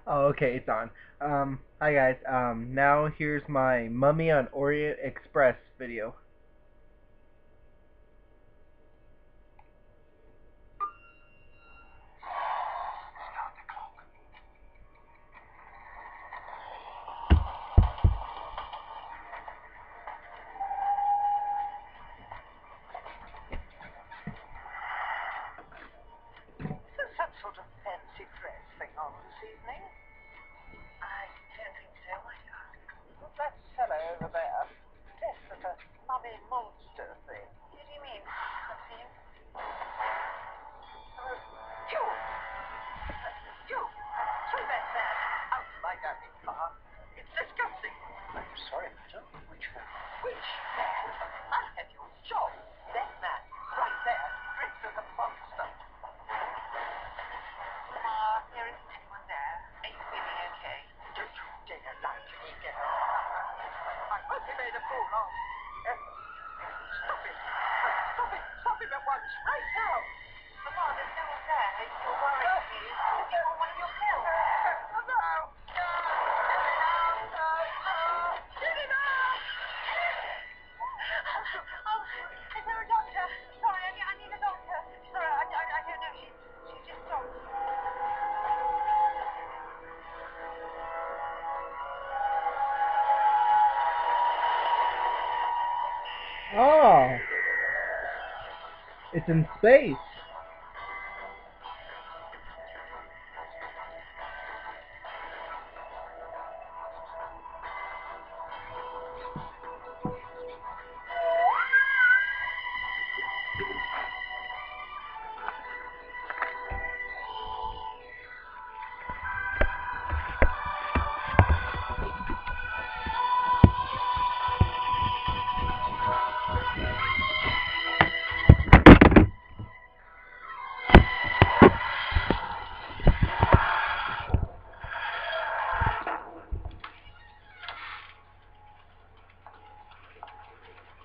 Oh, okay, it's on. Hi guys. Now here's my Mummy on Orient Express video. Is that sort of fancy dress thing on this evening? I don't think so. Why do you ask? Well, that fellow over there, dressed as a mummy monster thing. Who do you mean? I've seen him. You! You! Throw that man out of my dining car. It's disgusting. I'm sorry, madam. Which man? Which? I'll have your job. That man, right there, dressed as a monster. There isn't anyone there. Are you feeling okay? Don't you dare lie to me, girl. I must be made a fool of. Stop it. Stop it. Stop it at once. Right now. Mama, there's no one there. You're worrying me. Have you got one of your pills? No. Get it out. Oh, is there a doctor? Sorry, I need a doctor. Sorry, I don't know. She's just stopped. Oh, it's in space.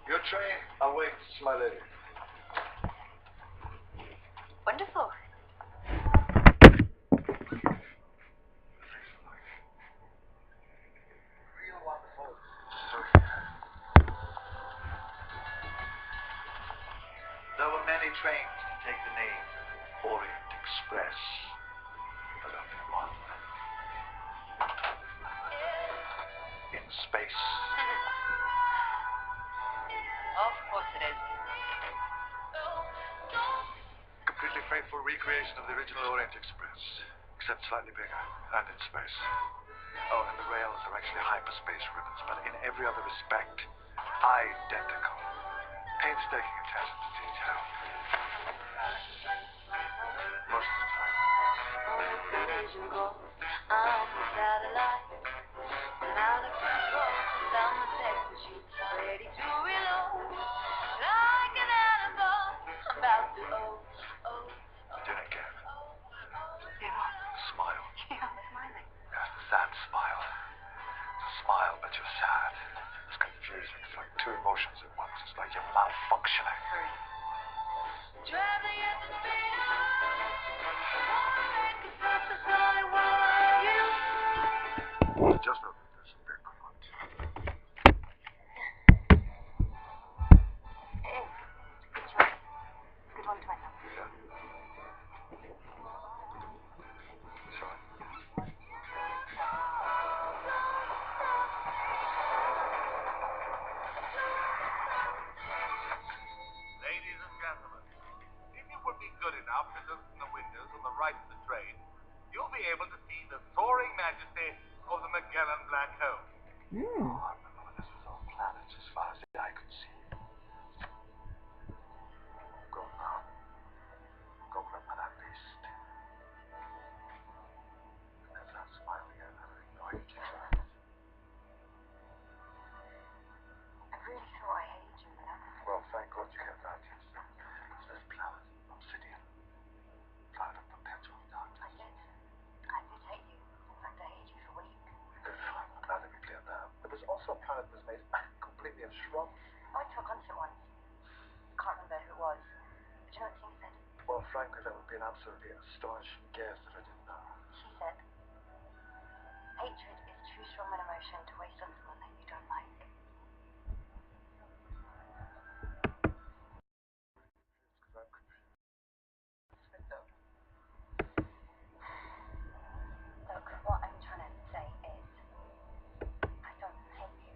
Your train awaits, my lady. Wonderful. Real wonderful. There were many trains to take the name Orient Express, but only one. In space. Of course it is. Completely faithful recreation of the original Orient Express, except slightly bigger and in space. Oh, and the rails are actually hyperspace ribbons, but in every other respect, identical. Painstaking attention to detail. Most of the time. I'm a satellite, out of control. Found my sex machine, ready to reload. Like an animal, about to Then again, Yeah, what? smile. Yeah, I'm smiling. Yes, the sad smile. It's a smile, but you're sad. It's confusing. It's like two emotions at once. It's like you're malfunctioning. Hurry. Traveling at the speed of light. Wanna make it fast, that's all I want you. Just look at this big front. It's right. Good one to myself. Yeah. Sorry. Ladies and gentlemen, if you would be good enough to look from the windows on the right of the train, you'll be able to see the soaring majesty of the Magellan Black Hole. Hmm. Oh, this is all planets as far as the eye could see. Go now. Go grab that beast. And there's that smile again. I don't even know how you take that. I really thought I hated you, Well, thank God you get that. It's this planet, obsidian. Planet of perpetual darkness. I did hate you. In fact, I hated you for weeks. Good. I'm glad to be clear now. But there's also a planet that's made completely of shrubs. I went to a concert once. Can't remember who it was. But you know what Singer said? Well, frankly, that would be an absolutely astonishing guess if I didn't know. She said, Hatred is too strong an emotion to waste on someone that you don't like. Look, what I'm trying to say is, I don't hate you.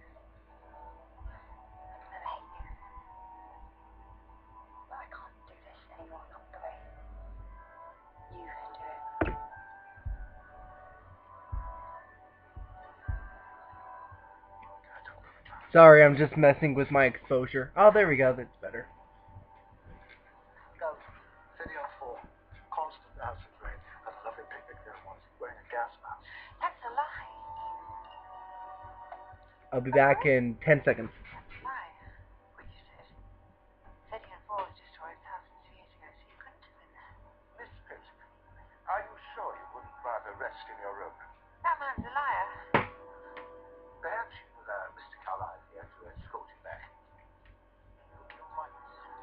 I hate you. But I can't do this anymore, not the way you can do it. Sorry, I'm just messing with my exposure. Oh, there we go. That's better. Go. City on 4. Constant acid rain. And a lovely picnic there once. Wearing a gas mask. That's a lie. I'll be back in 10 seconds. That's a lie. What you said. City on 4 was destroyed thousands of years ago, so you couldn't have been there. Miss Pitt, are you sure you wouldn't rather rest in your room? That man's a liar. Perhaps you will allow Mr. Carlyle here to escort you back. You might discover.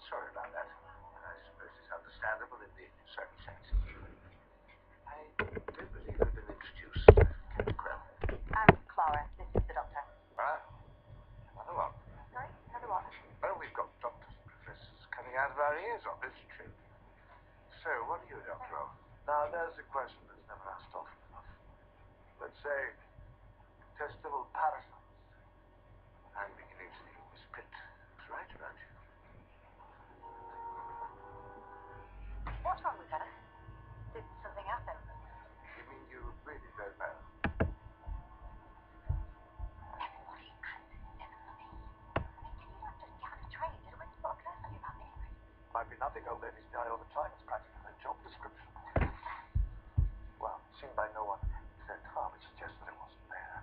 Sorry about that. I suppose it's understandable in the circumstances. I do believe I've been introduced. Captain Krell. I'm Clara. This is the doctor. Ah, another one. Sorry? Another what? Well, we've got doctors and professors coming out of our ears on this trip. So, what are you, Dr. O? Now, there's a question that's never asked often enough. Let's say, testable parasites. I'm beginning to think Miss Pitt was right about you. What's wrong with her? Did something happen? You mean you really don't know? Everybody has sympathy. Can you not just get on a train? What can I tell you about anyway? Might be nothing. Old ladies die all the time. It's practically a job description. Well, seen by no one except her, which suggests that it wasn't there.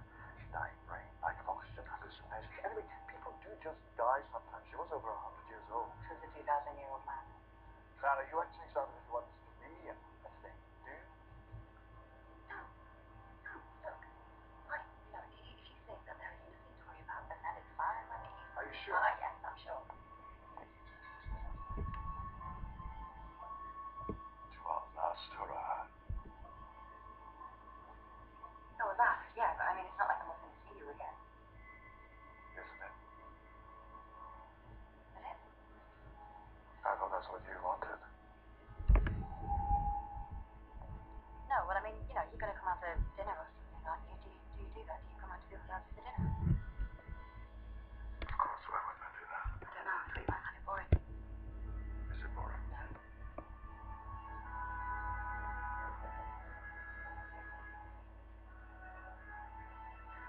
Dying brain, lack of oxygen, hallucination. Anyway, people do just die sometimes. She was over 100 years old. She was a 2,000-year-old man. Clara, you actually sound as if you understood me and a thing, do you? No. No. Look. Fine. If you think that there is nothing to worry about, then that is fine by me. Are you sure? Yes, I'm sure. 2 hours last or Oh, that. Yeah, but I mean, it's not like I'm not going to see you again. isn't it? Is it? I thought that's what you wanted. No, well, I mean, you're going to come out to dinner or something, aren't you? Do you do that? Do you come out to people's houses for dinner? Of course, why wouldn't I do that? I don't know. I thought you might find it boring. Is it boring? No.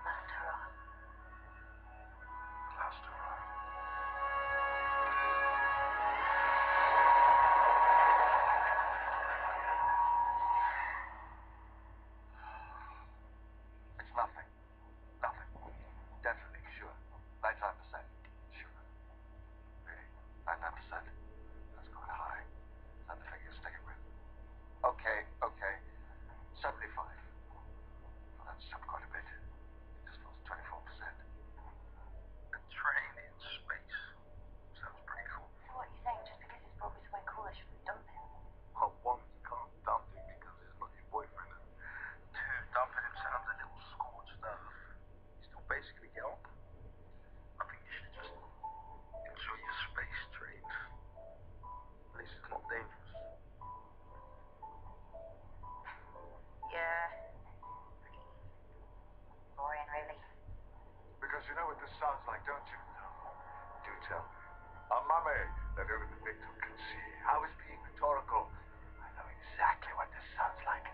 Last hurrah. Last hurrah. It's nothing. Nothing. Definitely sure. 99%. Sure. Really? 99%? That's quite high. Is that the figure you're sticking with? Okay, okay. 75. Well, that's up quite a bit. Just lost 24%. A train in space. Sounds pretty cool. So what are you saying? Just because it's brought me somewhere cool, I shouldn't dump it? Well, one, you can't dump him because he's not your boyfriend. And two, dumping him sounds a little scorched earth. You still basically get on. I think you should just enjoy your space trade. At least it's not dangerous. Yeah. Pretty boring, really. Because you know what this sounds like, don't you? Do tell me. A mummy that only the victim can see. How is being rhetorical? I know exactly what this sounds like.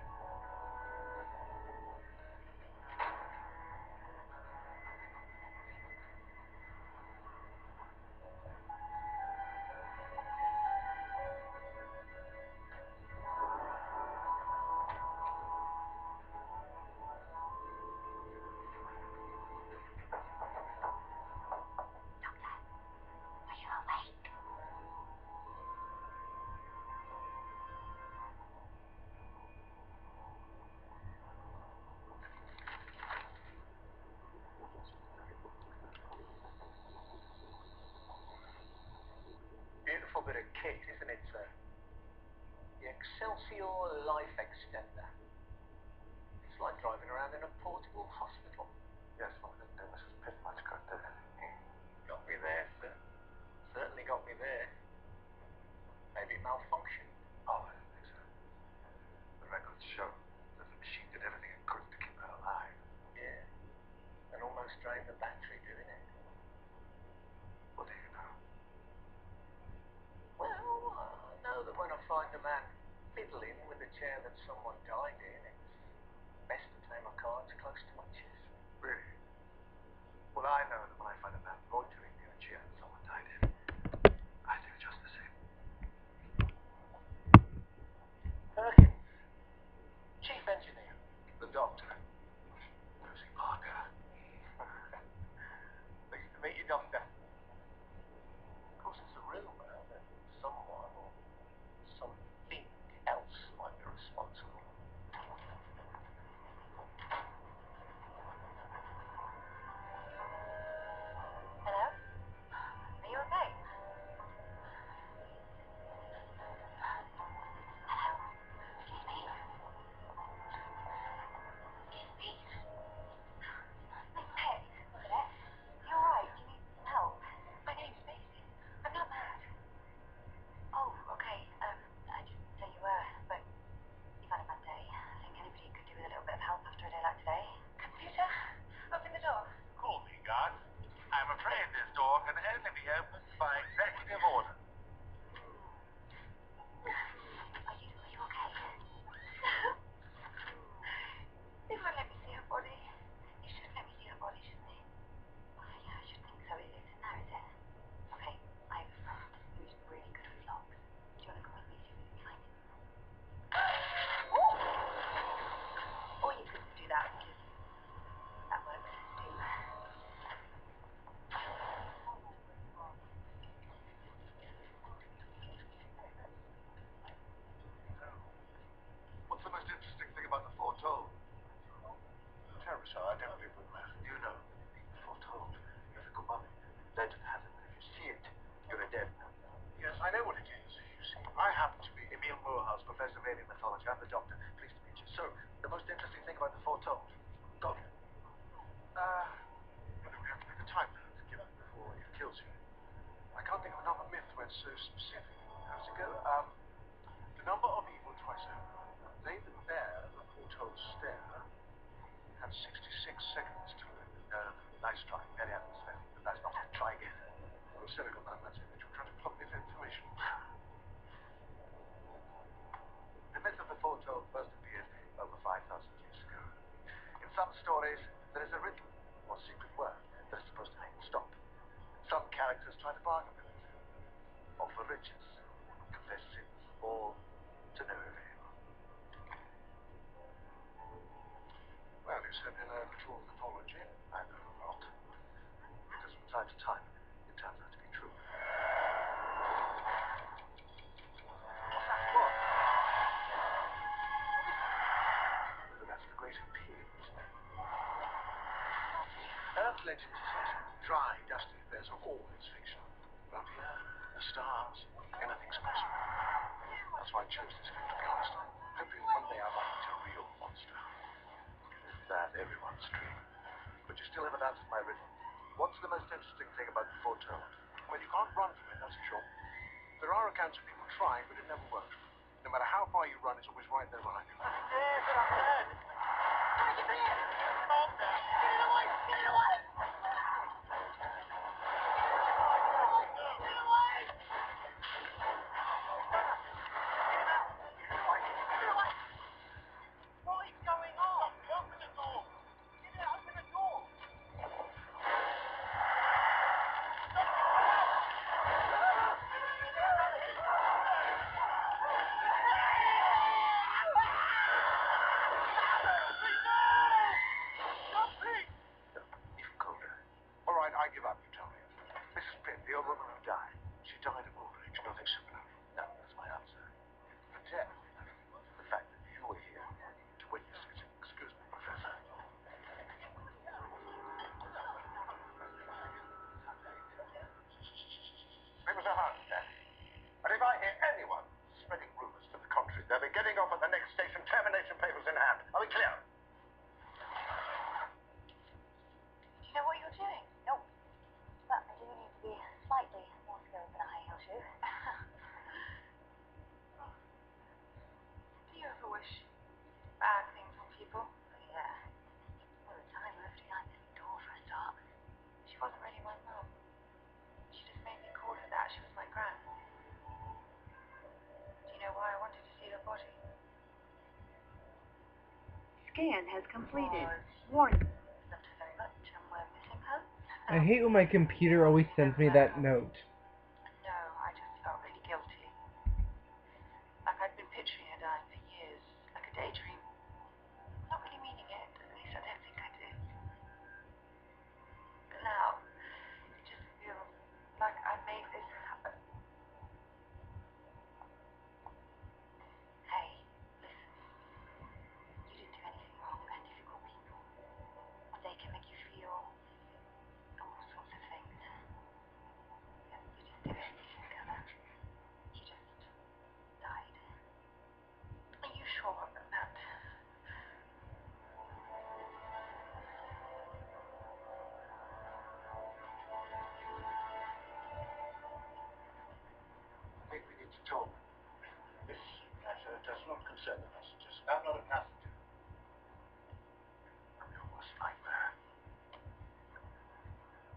Are you awake? Beautiful bit of kit, isn't it, sir? The Excelsior Life Extender. It's like driving around in a portable hospital. Yes, well, then Mrs. Pitt much got there. Got me there, sir. Certainly got me there. Maybe it malfunctioned. Oh, I don't think so. The records show that the machine did everything it could to keep her alive. Yeah. And almost drained the battery doing it. What do you know? Well, I know that when I find a man fiddling with a chair that someone died in, it's best to play my cards close to my chest. Really? Well, I know that when I find a man loitering near a chair that someone died in, I do just the same. Perkins, chief engineer. The doctor. Lucy Parker. Pleased to meet you, Doctor. Of course, it's a rumor that someone or something else might be responsible. Hello? Are you okay? Hello? Excuse me? Excuse me? It's Pet, wasn't it? You alright? Do you need some help? My name's Maisie. I'm not mad. Oh, okay. I just didn't say you were, but you've had a bad day. I think anybody could do with a little bit of help after a day like today. Computer, open the door. Call me, guard. I'm afraid this door can only be opened by executive order. Are you okay? They won't let me see her body. You should let me see her body, shouldn't they? Oh, yeah, I should think so. It's in there, is it? Okay, I have a friend who's really good with locks. Do you want to come with me see if we can find him? Or you could do that because that works too. What's the most interesting thing about the foretold? Terribly so, I don't agree with that. You know, the foretold, mythical mummy. Legend has it that if you see it, you're a dead man. Yes, I know what it is. You see, I happen to be Emile Moorhouse, Professor of Alien Mythology. I'm the doctor. Pleased to meet you. So, the most interesting thing about the foretold? Go. Well, we have to make a time for it to get up before it kills you. I can't think of another myth where it's so specific. How does it go? The number of evil twice over. They that bear the foretold stare have 66 seconds to live. Nice try. Very atmospheric, but that's not it. Try again. Well, cynical man, that's it. You're trying to plug me for information. The myth of the foretold first appeared over 5,000 years ago. In some stories, there is a written or secret word that is supposed to make it stop. Some characters try to bargain with it. Offer riches, confess sins, all to no avail. Well, you certainly learn true mythology. I learn a lot. Because from time to time, it turns out to be true. What's that? What? But that's the great appeal, isn't it? Earth legends are such dry, dusty affairs are always fiction. But here, the stars, anything's possible. That's why I chose this field, to be honest. Hoping one day I might meet a real monster. That everyone's dream. But you still haven't answered my riddle. What's the most interesting thing about the foretold? Well, you can't run from it, that's for sure. There are accounts of people trying, but it never works. No matter how far you run, it's always right there behind you. There's what I heard. Get it away! Get it away! What is going on? Open the door! Get it, open the door! Even colder. All right, I give up, you tell me. Mrs. Pitt, the old woman who died, she died of old age. Nothing similar. No, that's my answer. The death. The fact that you were here to witness it. Excuse me, Professor. It was a heart attack. And if I hear anyone spreading rumors to the contrary, they're being scan has completed. Warning. Not very much, and we're missing her. I hate when my computer always sends me that note. No, I just felt really guilty. Like I'd been picturing her dying for years, like a daydream. Not really meaning it, at least I don't think I did. But now, it just feels like I made this happen. Hey, listen. You didn't do anything wrong, and difficult people. They can make you feel all sorts of things. Yeah, you just did it together. You just died. Are you sure about that? I think we need to talk. This matter does not concern the passengers. I'm not a passenger. I'm your worst nightmare.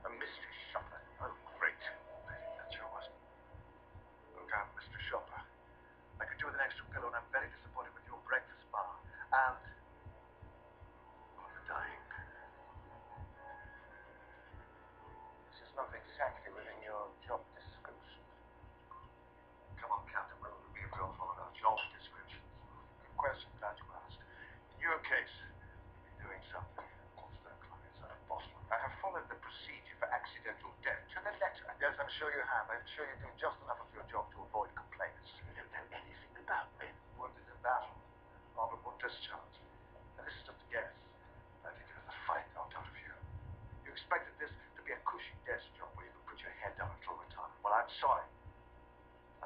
A mystery shopper. Oh, great. I think that's your worst. Look out, Mr. Shopper. I could do with an extra pillow, and I'm very disappointed with your breakfast bar. And on the dying. This is not exactly within your job description. Come on, Captain. Why would we have all followed our job descriptions? Good question, glad you asked. In your case, you'd be doing something. What's that, clients? Boston. I have followed the procedure for accidental death to the letter. Yes, I'm sure you have. I'm sure you do just enough of your job to avoid complaints. You don't know anything about me. Wounded in battle. Honorable discharge. And this is just a guess. I think it was a fight knocked out of you. You expected this to be a cushy desk job where you could put your head down and draw retirement. Well, I'm sorry.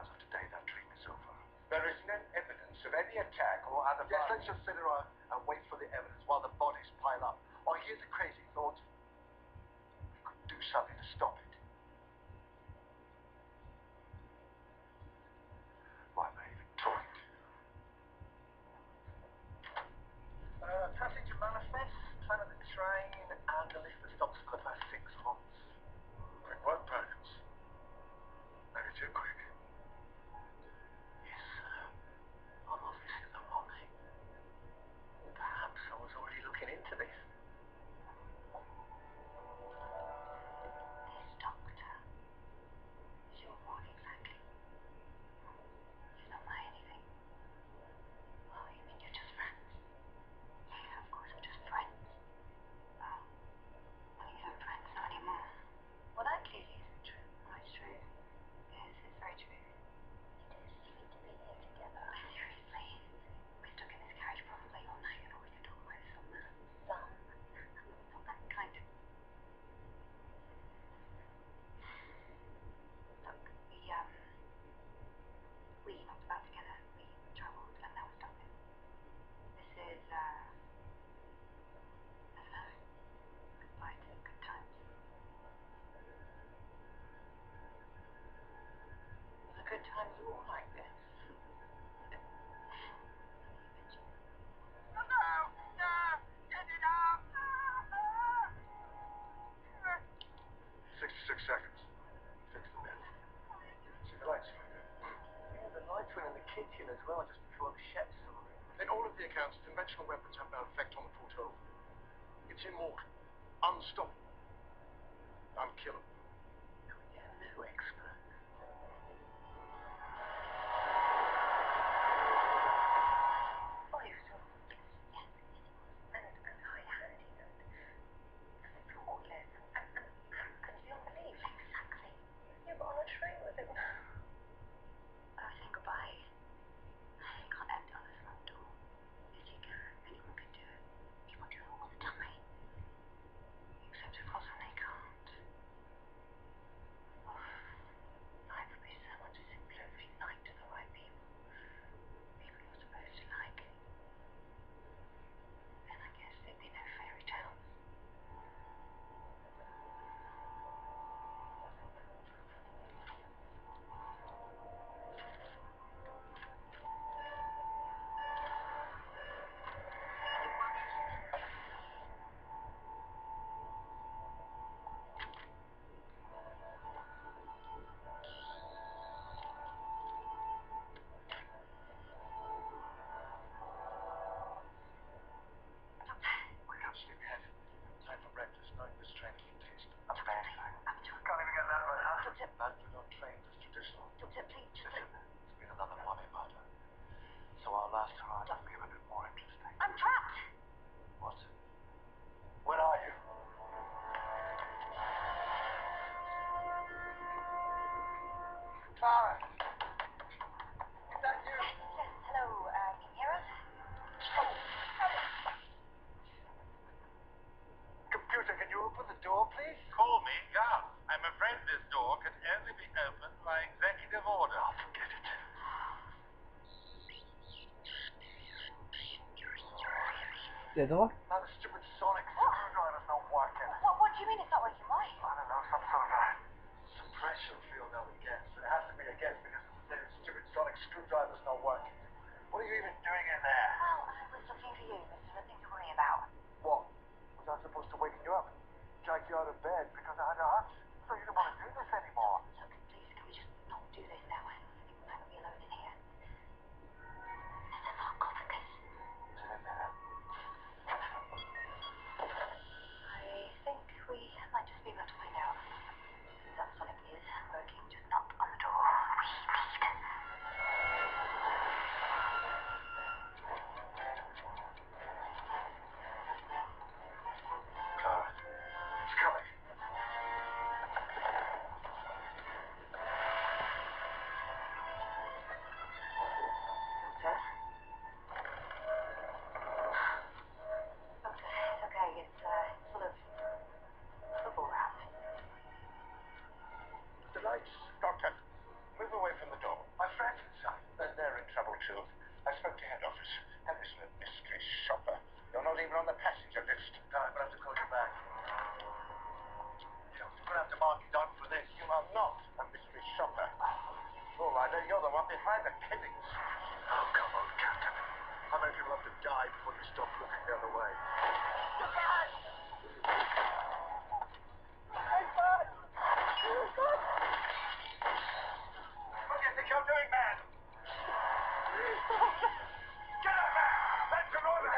As of today, that dream is over. There is no evidence of any attack or other violence. Yes, let's just sit around and wait for the evidence while the bodies pile up. Or here's a crazy thought. We could do something to stop it. Why am I even talking to you? Passenger manifest, plan of the train, and a list that stops for the past 6 months. Quick work plans. Maybe too quick. Yes, I'm office in the morning. Perhaps I was already looking into this. This doctor is your what exactly? He's not my anything. Oh, you mean you're just friends? Yeah, of course we're just friends. Oh, well, you have friends, not anymore. Well, that clearly isn't true. Oh, it's true. Yes, it's very true. You two seem to be here together. Seriously, we're stuck in this carriage probably all night, and all we can talk about is some. Not that kind of. Look, we knocked about together. We travelled, and now we're stopping. This is, I don't know, goodbye to good times. The good times are all like this. No! No! Get it out! 66 seconds. Fix the bed. See the lights flicker. Yeah, the lights went in the kitchen as well, just before the chef saw it. In all of the accounts, conventional weapons have no effect on the portal. It's immortal. Unstoppable. Unkillable. Yeah, no expert. Oh, you saw it? Yes, and high-handed and flawless and beyond belief. Exactly. You were on a train with him. Saying goodbye. You can't end on the front door. Yes, you can. Anyone can do it. People do it all the time. Except that you're not trained as traditional. Doctor, please, just Listen, it's been another mummy murder. So our last hurrah will be a bit more interesting. I'm trapped. What? Where are you? Clara! Is that you? Yes, hello. Can you hear us? Computer, can you open the door, please? Call me, yeah. I'm afraid this door can only be opened by executive order. Oh, forget it. Diddle? Now the stupid sonic screwdriver's not working. What do you mean it's not working? Why? I don't know, some sort of a suppression field out of gas. It has to be a gas because the stupid sonic screwdriver's not working. What are you even doing in there? Well, I was looking for you, Mr. Nothing to worry about. What? Was I supposed to wake you up? Drag you out of bed because I had a hunch? So you don't want to do this anymore. Look, please, can we just not do this now? I think I might be alone in here. There's a sarcophagus. Is it in there? I think we might just be able to find out. Subsonic is working, just not on the door. Clara, it's coming. Doctor? Doctor, it's okay. It's full of football round. The lights. Doctor, move away from the door. My friend's inside. They're in trouble too. I spoke to head office. And this is a mystery shopper. You're not even on the passenger list. No, I'm going to have to call you back. You're going to have to mark it down for this. You are not a mystery shopper. All right, then you're the one behind the killings. Oh, come on, Captain. How many people have to die before you stop looking the other way? Get back! Get back! What do you think you're doing, man? Get up, man! That's an order!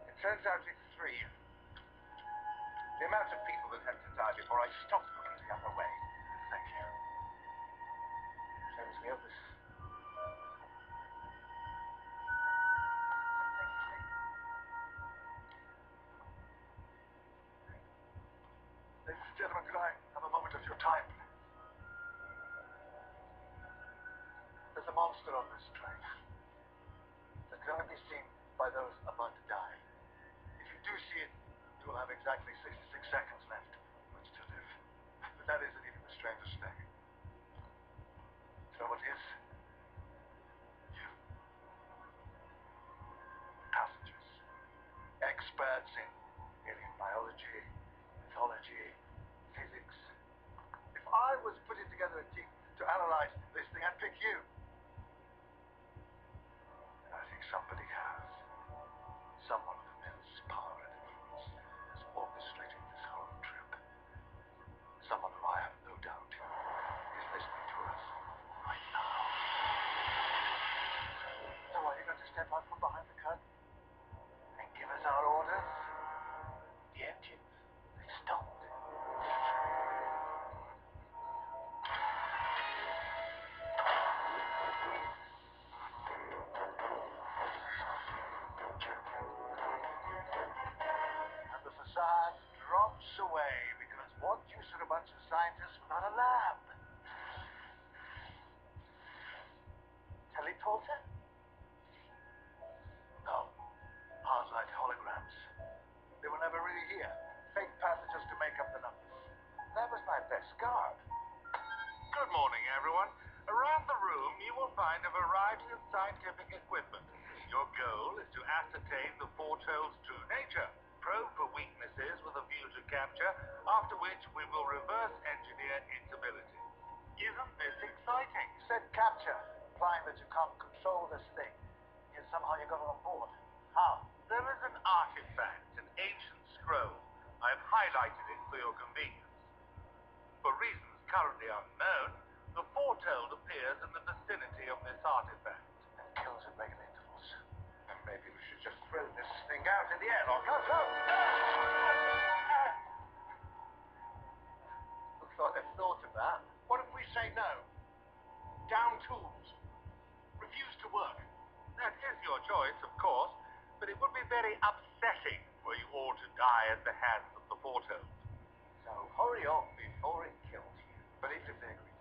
It turns out it's 3. The amount of people that had to die before I stopped looking the other way. Thank you. Same as the others. Ladies and gentlemen, could I have a moment of your time? There's a monster on this train that can only be seen by those about to die. If you do see it, you will have exactly 66 seconds left in which to live. But that isn't even the strangest thing. You know what it is? You. Passengers. Experts in alien biology, mythology, physics. If I was putting together a team to analyze this thing, I'd pick you. And I think somebody has. Someone of immense power and influence is orchestrating this whole trip. Someone who I have no doubt is listening to us right now. So are you going to step out from behind the curtain and give us our orders? The engines, they stopped. And the facade drops away because what use are a bunch of scientists without a lab? Teleporter? No. Hard light holograms. They were never really here. Fake passengers to make up the numbers. That was my best guard. Good morning, everyone. Around the room, you will find a variety of scientific equipment. Your goal is to ascertain the foretold's true nature, probe for weaknesses with a view to capture, after which we will reverse engineer its ability. Isn't this exciting? You said capture, implying that you can't control this thing. Yet somehow you got it on board. How? There is an artifact, an ancient scroll. I've highlighted it for your convenience. For reasons currently unknown, the foretold appears areas in the vicinity of this artifact. And kills at regular intervals. And maybe we should just throw this thing out in the airlock. Go, go! Looks like they've thought of that. What if we say no? Down tools. Refuse to work. That is your choice, of course, but it would be very upsetting were you all to die at the hands of the Foretold. So hurry up before it kills you. But even if they agree,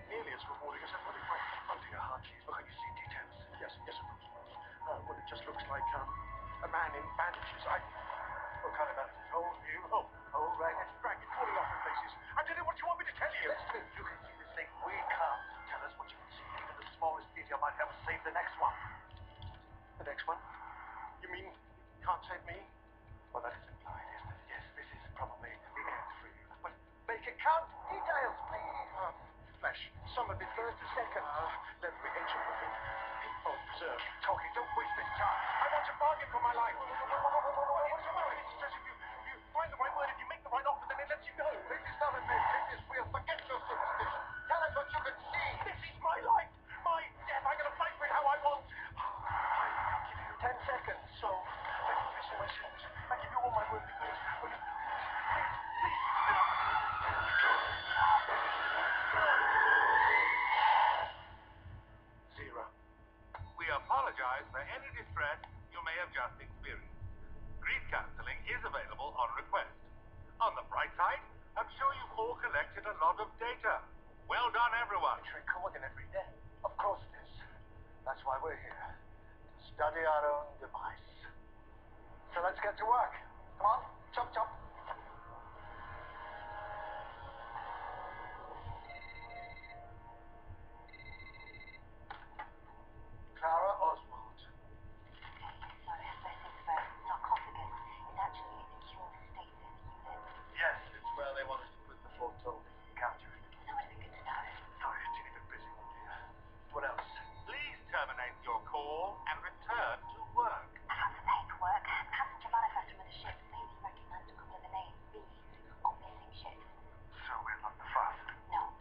nearly as rewarding as everybody might. Oh dear, hard keys. Look, can you see details? Yes, yes, of course. Well, it just looks like a man in bandages. What kind of bandages? Old ragged, falling off in places. I did it. What do you want me to tell you? Listen, you can see this thing. We can't. Tell us what you can see. Even the smallest detail might help us save the next one. The next one? You mean can't save me? Well, that is implied, isn't it? Yes, this is probably the end for you. But make it count. Details, please. Flesh. Some of it burns a second. Every inch of the thing. Oh, preserve. Talking. Don't waste this time. I want to bargain for my life. What is your mind? It's as if you find the right word and you make the right offer, then it lets you go. This is not a myth. This is real. Forget your superstition. Tell us what you can see. This is my life. My death. I'm going to fight for it how I want. I'll give you 10 seconds. so, thank you for my sins. I give you all my worthy goods. Will you? Please, Zero. We apologize for any distress you may have just experienced. Grief counseling is available on request. On the bright side, I'm sure you've all collected a lot of data. Well done, everyone. It's recording every day. Of course it is. That's why we're here. To study our own demise. So let's get to work. Come on. Chop, chop. Clara Oswald. So, first things first, sarcophagus is actually a secure stasis unit. Yes, it's where they want us to put the foretold encounter. That would have been good to know. Sorry, a teeny bit busy, dear. What else? Please terminate your call and return to work. I found some paperwork. Passenger manifest from the ship vaguely recognized a couple of the names B's on missing ships. So we're not the first. No.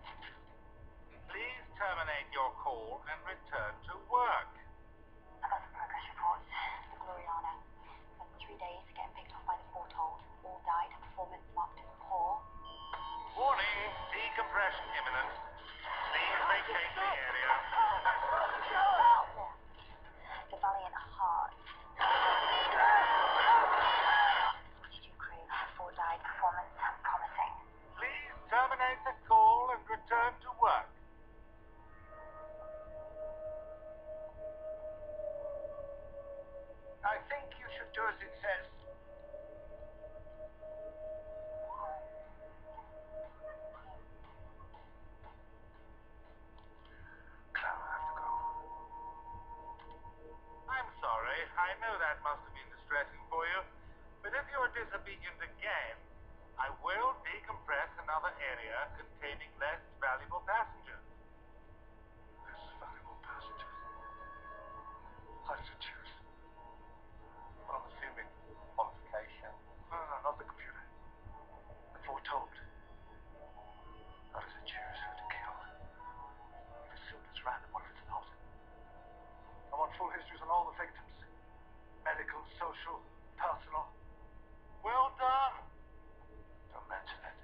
Please terminate your call and return to work. I got some progress reports. The Gloriana spent 3 days getting picked off by the Foretold. All died. Performance marked as poor. Warning, decompression imminent. Please vacate the area. The Valiant Heart. Crew 4 died. Performance promising. Please terminate the call and return to work. I think you should do as it says. Clara, I have to go. I'm sorry. I know that must have been distressing for you. But if you're disobedient again, I will decompress another area containing less valuable passengers. Less valuable passengers. How does it choose? Well, I'm assuming qualification. No, not the computer. The foretold. How does it choose who to kill? You've assumed it's random. What if it's not? I want full histories on all the victims. Medical, social, personal. Well done. Don't mention it.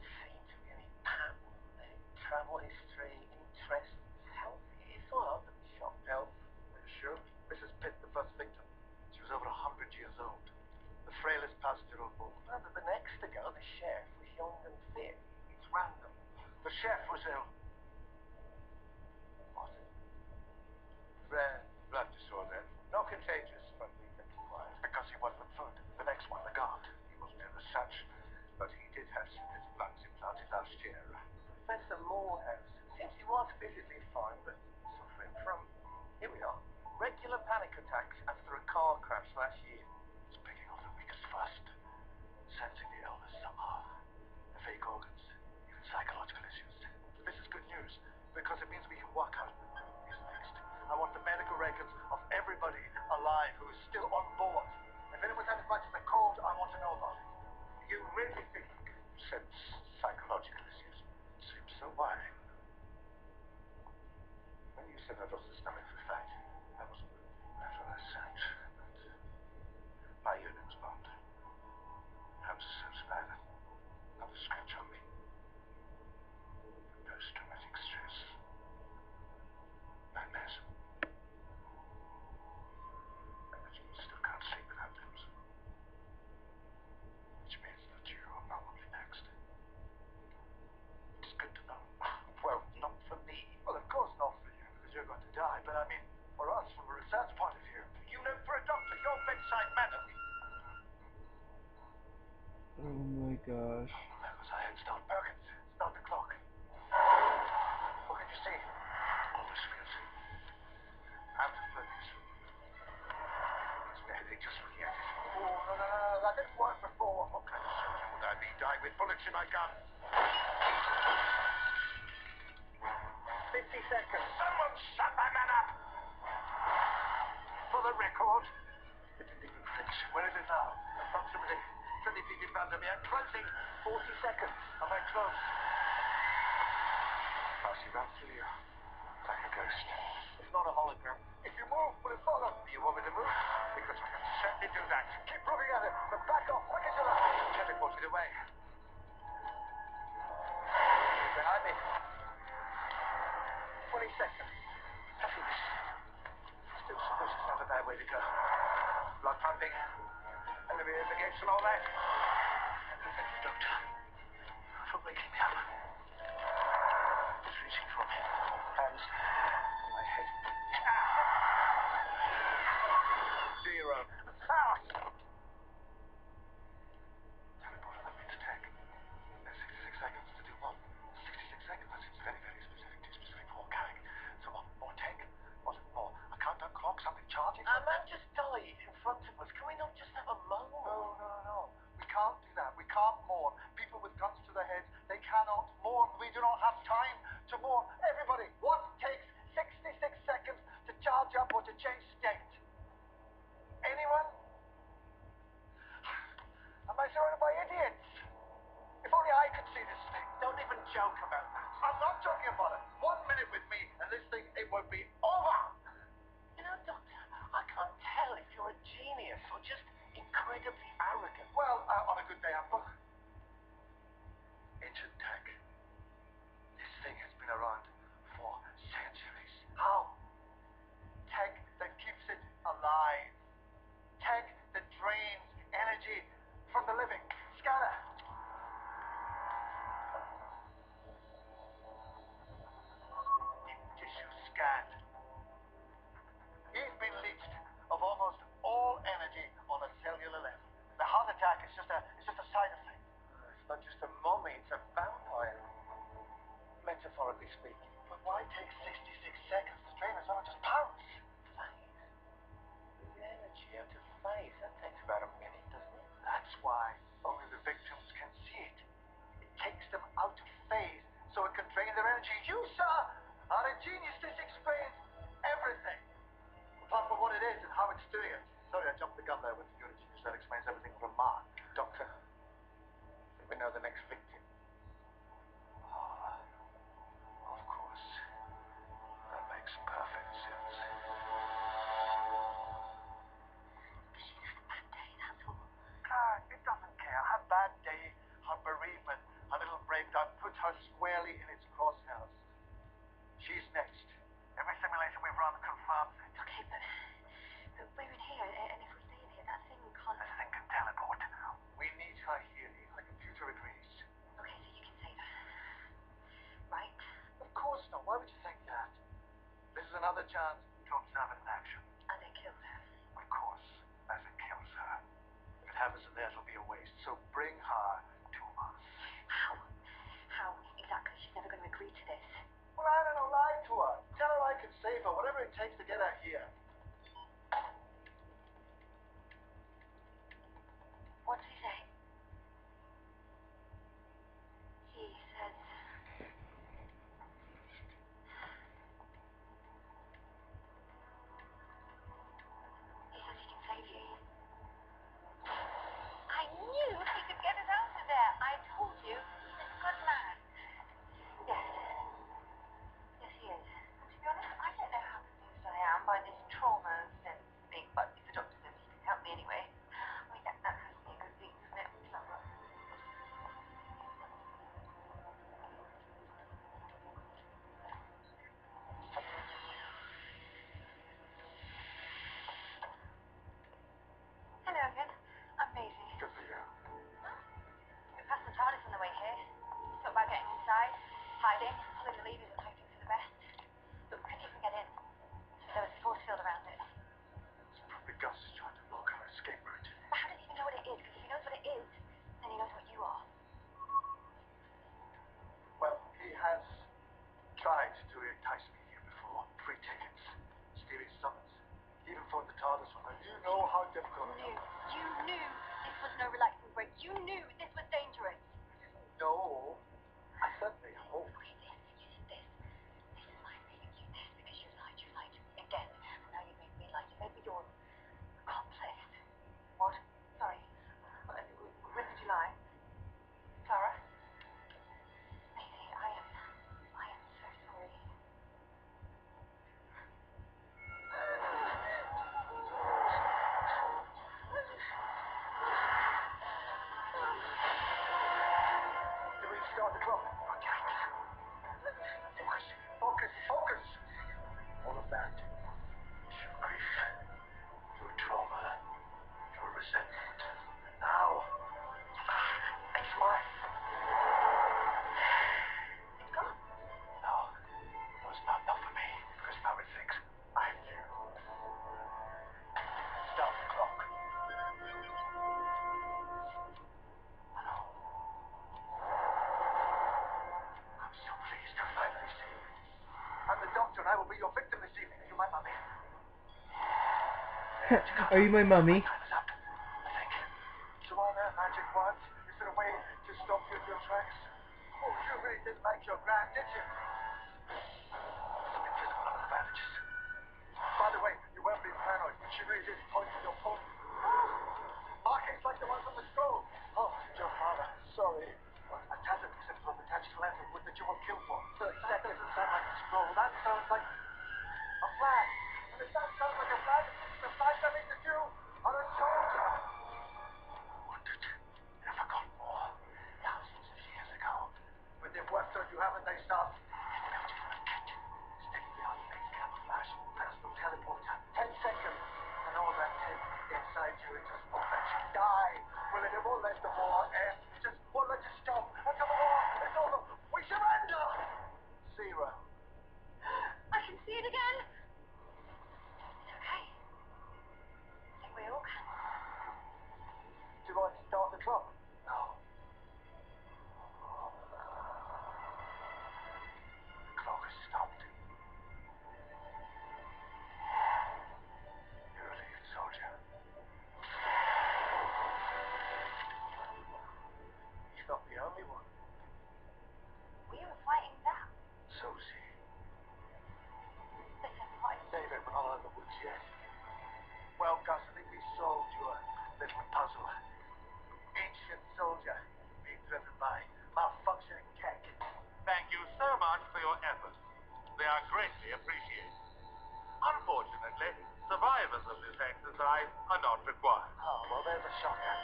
Seem to be any pattern. Travel history, interests, health. It's all over the shop. Health? Are you sure? Mrs. Pitt, the first victim. She was over 100 years old. The frailest passenger on board. Well, but the next to go, the chef, was young and fit. It's random. The chef was ill. What? Rare blood disorder. Not contagious, but we can be quiet. Because he wasn't food. The next one, the guard. He wasn't ill as such, but he did have synthetic lungs implanted last year. Professor Morehouse seems he was physically fine, but suffering from, here we are, regular panic attacks after a car crash last year. It's picking off the weakest first. Sensing the illness somehow. The vague organs, even psychological issues. think I've lost the stomach for fat. That wasn't that's what I said. But my unit was bombed. House is so bad. Not a scratch on me. Post-traumatic stress. Nightmares. I still can't sleep without pills. Which means that you are probably next. It's good to know. Well, not for me. Well, of course not for you, because you're going to die. But I mean, for us, from a research point of view, you know, for a doctor, your bedside manner. Oh my gosh. That was a head start. Perkins, start the clock. What can you see? All this feels Out of focus. it's deadly just looking at it. Oh, no. That didn't work before. What kind of surgeon would I be? Dying with bullets in my gun. 50 seconds. Someone shut my man up! For the record. It didn't even flinch. Where is it now? Approximately 20 feet in front of me. I'm closing. 40 seconds. Am I close? She runs through you like a ghost. It's not a hologram. If you move, will it follow? Do you want me to move? Because I can certainly do that. Keep looking at it, but back off quick as you like. Teleport it away. Behind me. 20 seconds. Happiness. Still suppose it's not a bad way to go. Blood pumping. Enemy in the gates and all that. Thank you, Doctor, for waking me up. It's reaching for me. Hands on my head. 0. House! Teleport, that means tech. There's 66 seconds to do what? 66 seconds, that seems very, very specific. Too specific for carrying. So what? More tech? What more? A countdown clock? Something charging? A man just died in front of us. Can we not just have a moan? No. We can't do that. We can't mourn. People with guns to their heads, they cannot mourn. We do not have time to mourn. Everybody, what takes 66 seconds to charge up or to change state? Anyone? Am I surrounded by idiots? If only I could see this thing. Don't even joke about that. I'm not joking about it. 1 minute with me, and this thing, it won't be over. You know, Doctor, I can't tell if you're a genius or just incredibly arrogant. Well, on a good day, I'm both. Ancient tech. This thing has been around for centuries. How? Tech that keeps it alive. Tech that drains energy from the living. Scanner. Deep tissue scanned. He's been leached of almost all energy on a cellular level. The heart attack is just a side effect. It's not just a mummy, it's a vampire. Metaphorically speaking. But why take 66 seconds to drain us? Why not just pounce? Phase. The energy out of phase, that takes about a minute, doesn't it? That's why only the victims can see it. It takes them out of phase so it can drain their energy. You, sir, are a genius. This explains everything. Apart from what it is and how it's doing it. Sorry, I jumped the gun there with the unit genius. That explains everything from Mark. Doctor, I think we know the next victim. Of course. That makes perfect sense. Bad day, that's all. It doesn't care. Her bad day, her bereavement, her little breakdown puts her squarely in its crosshairs. She's next. Every simulation we've run confirms it. Okay, but we're in here, and if we stay in here, that thing can't... This thing can teleport. We need her here. Even the computer agrees. Okay, so you can save her. Right? Of course not. Why would you think that? This is another chance to observe it in action. And then kill her. Of course, as it kills her. If it happens in there, it'll be a waste. So bring her to us. How? How exactly? She's never going to agree to this. Well, I don't know. Lie to her. Tell her I can save her. Whatever it takes to get her here. What's he say? He says... He says he can save you. I knew he could get us out of there. I told you, he's a good man. Yes. Yes, he is. And to be honest, I don't know Are you my mummy? Time is up, I think. So all that magic was, is there a way to stop you in your tracks? Oh, you really didn't like your grand, did you? Some invisible advantages. By the way, you weren't being paranoid. She really did point to your phone. Markings like the one from the scroll. Oh, your father. Sorry. Well, a tablet except for a potential lantern would that you were killed for. 30 seconds. That doesn't sound like a scroll. That sounds like a flag. And if that sounds like a flag, the flag that means that you are a soldier. Wounded. Never got more. Thousands of years ago. But they've worked on you, haven't they, son? Beautiful kit. Stick beyond face camouflage. Personal teleporter. 10 seconds. And all that tin inside you, it just won't let you die. Well, it won't let the war end. It just won't let you stop until the war is over. We surrender! Zero. I can see it again. It's okay. I think we all can. Do you want to start the clock? No. The clock has stopped. You're a relieved soldier. He's not the only one. We were fighting that. Susie. Listen, what? David, we're not out of the woods yet. Well, Gus, I think we solved your little puzzle. Ancient soldier being driven by malfunctioning tech. Thank you so much for your efforts. They are greatly appreciated. Unfortunately, survivors of this exercise are not required. Oh, well, there's a shocker.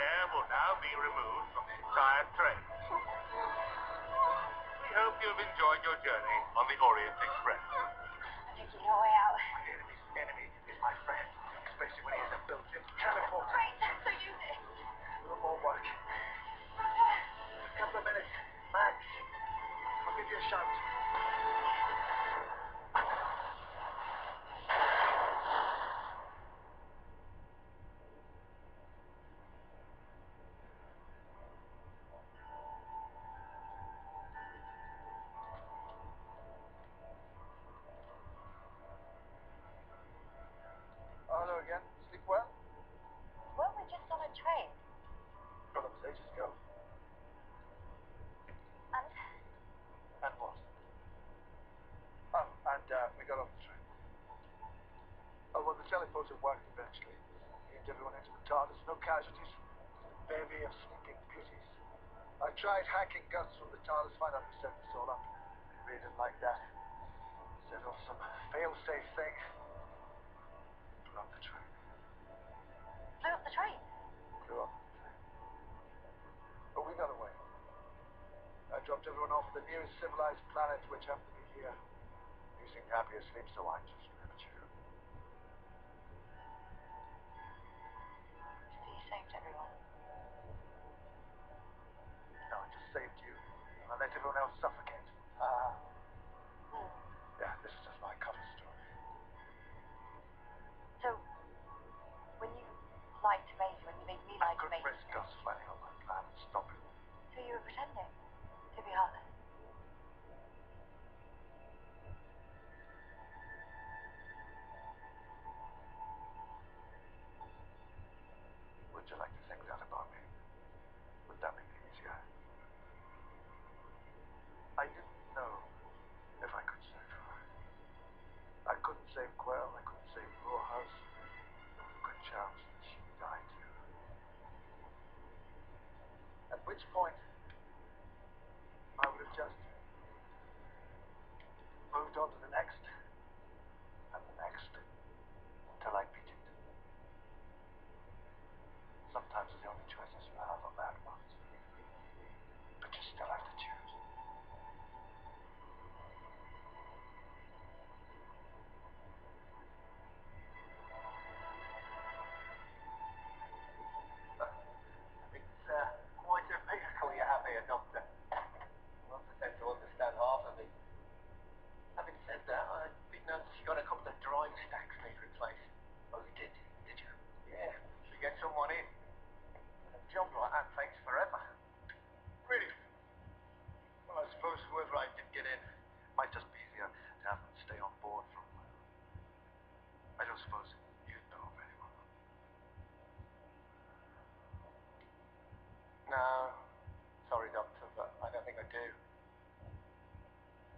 Air will now be removed from the entire train. We hope you've enjoyed your journey on the Orient Express. I think we know a way out. My enemy's enemy is my friend, especially when he has a built-in teleporter. Great, so use it. A little more work. A couple of minutes, max. I'll give you a shout. Hello again. Sleep well? Weren't we just on a train? Well, that was ages ago. And? And what? Oh, and we got off the train. Oh, well, the teleporter worked eventually. Aimed everyone into the TARDIS, no casualties. Just a bevy of sleeping beauties. I tried hacking Gus from the TARDIS, find out who set this all up. Really didn't like that. Set off some fail-safe thing. Blew up the train. Blew up the train. Blew up the train. But we got away. I dropped everyone off at the nearest civilized planet, which happened to be here. You seemed happy asleep, so I just left you. So you saved everyone. No, I just saved you. I let everyone else suffocate. Yeah, this is just my cover story. So, when you lied to Maisie, when you made me lie I to couldn't Maisie, risk Gus finding out my plan and stop it. so you were pretending to be heartless. Would you like to think that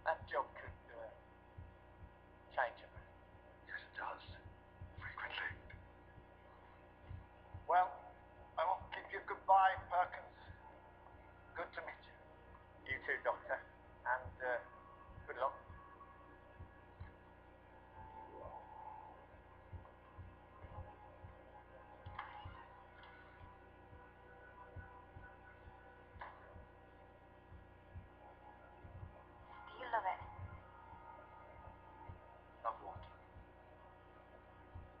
That job could change a bit. Yes, it does. Frequently. Well, I won't keep you. Goodbye, Perkins. Good to meet you. You too, Doctor. And good luck. Do you love it? Love what?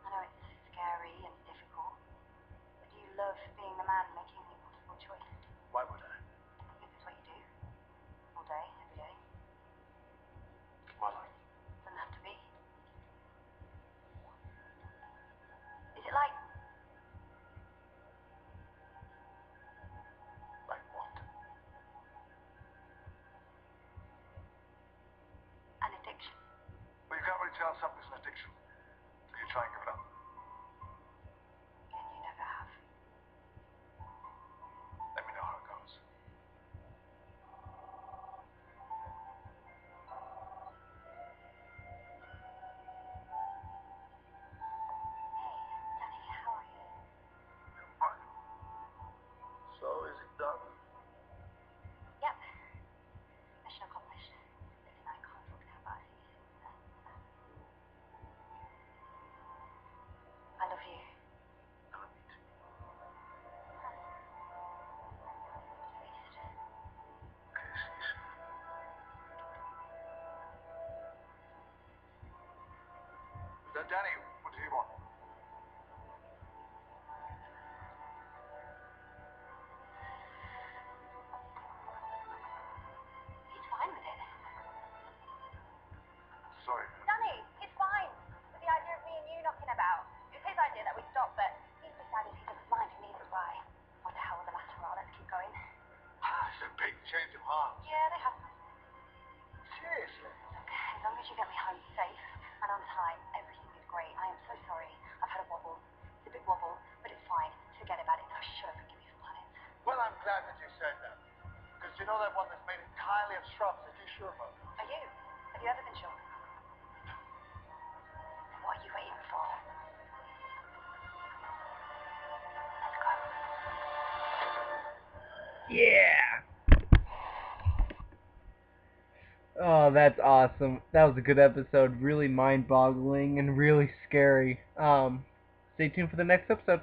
I know it's scary and difficult, but do you love being the man making the impossible choice? Why would I? Because it's what you do. All day, every day. It's my life. Doesn't have to be. Is it like Like what? an addiction? Well, you can't really tell something's an addiction till you try and give it up. And you never have. Let me know how it goes. Hey, Danny, how are you? Fine. So, is it done? Yep. Mission accomplished. Listen, I can't talk now, but I'll see you soon. I love you. I love you too. At least. Okay, see you soon. Danny, what do you want? He's fine with it. Sorry. Danny, he's fine with the idea of me and you knocking about. It's his idea that we stop, but he's decided he doesn't mind, and neither do I. What the hell with the matter are? Let's keep going. It's a big change of heart. Yeah, they have. Seriously? Look, as long as you get me home safe and on time, everything is great. I am so sorry. I've had a wobble. It's a big wobble, but it's fine. Forget about it. Now shut up and give me some planets. Well, I'm glad that you said that. Because you know that one that's made entirely of shrubs. Are you sure about that? Are you? Have you ever been sure? What are you waiting for? Let's go. Yeah. Oh, that's awesome. That was a good episode. Really mind-boggling and really scary. Stay tuned for the next episode.